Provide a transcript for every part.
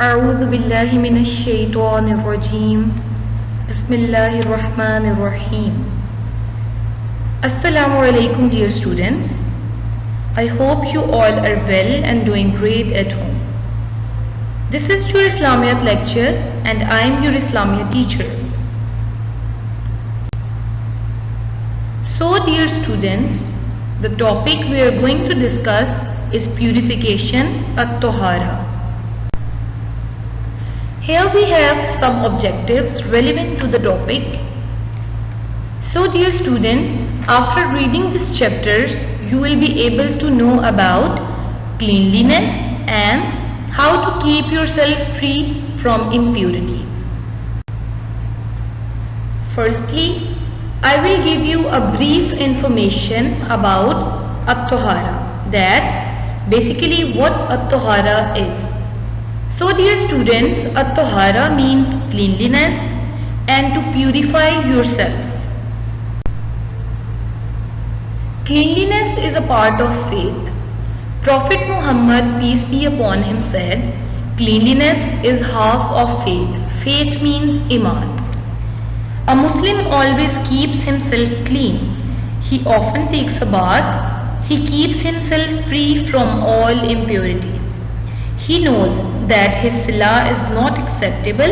أعوذ بالله من الشيطان الرجيم بسم الله الرحمن الرحيم. Assalamu alaikum dear students. I hope you all are well and doing great at home. This is your Islamiyat lecture and I am your Islamiyat teacher. So dear students, the topic we are going to discuss is purification at-Tahara. Here we have some objectives relevant to the topic. So dear students, after reading these chapters, you will be able to know about cleanliness and how to keep yourself free from impurities. Firstly, I will give you a brief information about at-Tahara, that basically what at-Tahara is. So dear students, at-Tahara means cleanliness and to purify yourself. Cleanliness is a part of faith. Prophet Muhammad, peace be upon him, said, cleanliness is half of faith. Faith means Iman. A Muslim always keeps himself clean. He often takes a bath. He keeps himself free from all impurities. He knows that his salah is not acceptable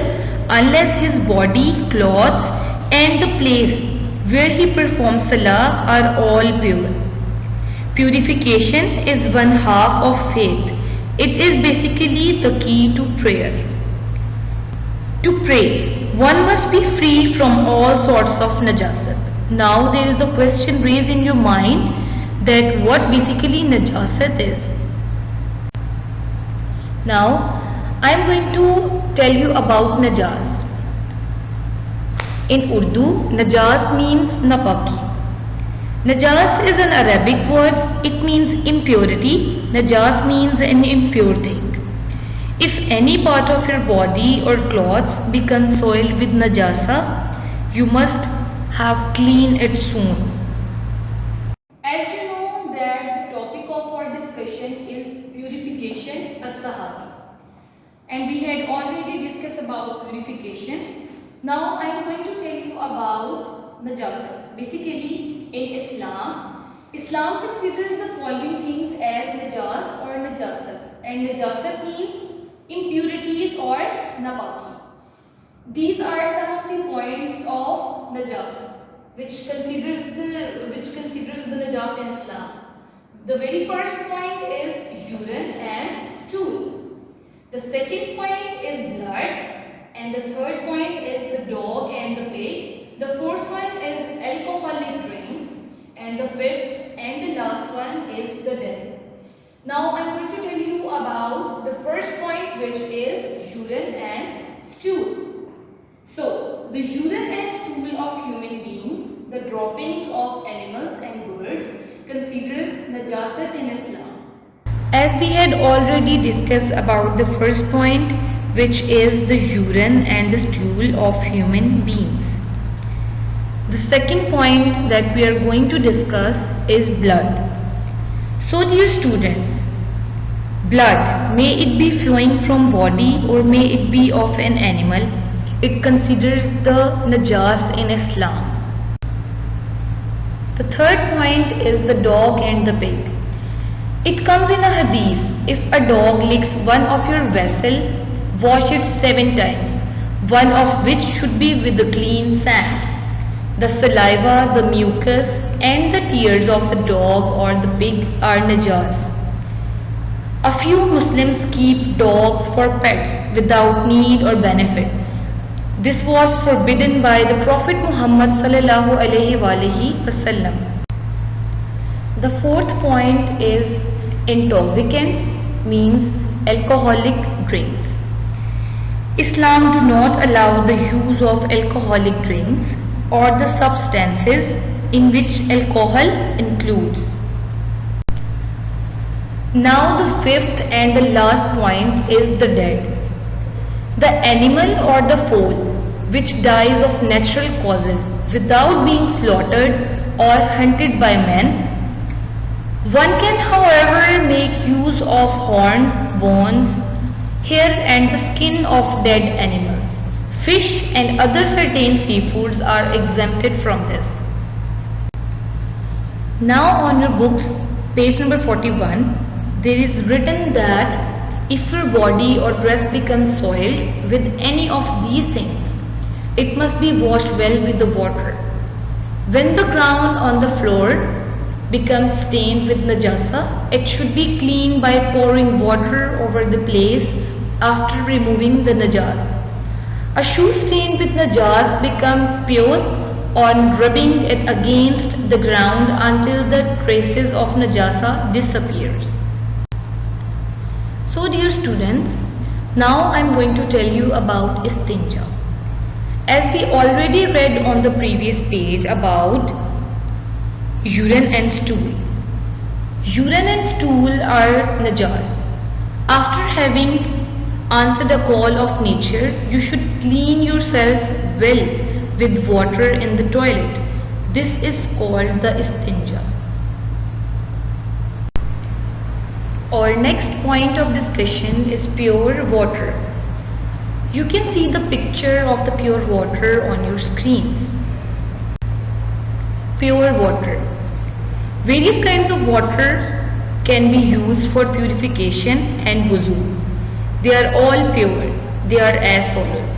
unless his body, clothes and the place where he performs salah are all pure. Purification is one half of faith. It is basically the key to prayer. To pray, one must be free from all sorts of najasat. Now there is the question raised in your mind that what basically najasat is. Now I am going to tell you about najas. In Urdu, najas means napaki. Najas is an Arabic word. It means impurity. Najas means an impure thing. If any part of your body or clothes becomes soiled with najasa, you must have cleaned it soon. As you know that the topic of our discussion is purification at-Tahara. And we had already discussed about purification. Now I am going to tell you about najasat. Basically in Islam considers the following things as najas or najasat. And najasat means impurities or napaki. These are some of the points of najas which considers the najas in Islam. The very first point is urine and stool. The second point is blood, and the third point is the dog and the pig. The fourth one is alcoholic drinks, and the fifth and the last one is the death. Now I am going to tell you about the first point, which is urine and stool. So the urine and stool of human beings, the droppings of animals and birds, considers najasat in Islam. As we had already discussed about the first point, which is the urine and the stool of human beings. The second point that we are going to discuss is blood. So dear students, blood, may it be flowing from body or may it be of an animal, it considers the najas in Islam. The third point is the dog and the pig. It comes in a hadith, if a dog licks one of your vessel, wash it 7 times, one of which should be with the clean sand. The saliva, the mucus and the tears of the dog or the pig are najas. A few Muslims keep dogs for pets without need or benefit. This was forbidden by the Prophet Muhammad sallallahu alaihi wasallam. The fourth point is intoxicants, means alcoholic drinks. Islam do not allow the use of alcoholic drinks or the substances in which alcohol includes. Now the fifth and the last point is the dead. The animal or the fowl which dies of natural causes without being slaughtered or hunted by men. One can, however, make use of horns, bones, hair and the skin of dead animals. Fish and other certain seafoods are exempted from this. Now on your books, page number 41, there is written that if your body or dress becomes soiled with any of these things, it must be washed well with the water. When the ground on the floor becomes stained with najasa, it should be cleaned by pouring water over the place after removing the najas. A shoe stained with najas becomes pure on rubbing it against the ground until the traces of najasa disappears. So dear students, now I am going to tell you about istinja. As we already read on the previous page about urine and stool. Urine and stool are najas. After having answered a call of nature, you should clean yourself well with water in the toilet. This is called the istinja. Our next point of discussion is pure water. You can see the picture of the pure water on your screens. Pure water. Various kinds of water can be used for purification and wuzu. They are all pure. They are as follows: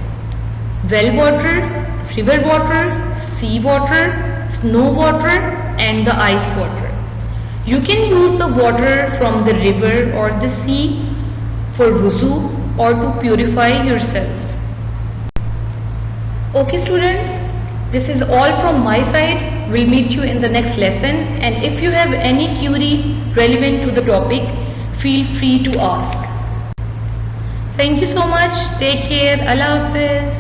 well water, river water, sea water, snow water and the ice water. You can use the water from the river or the sea for wuzu or to purify yourself. Okay students, this is all from my side. We'll meet you in the next lesson, and if you have any query relevant to the topic, feel free to ask. Thank you so much. Take care. Allah Hafiz.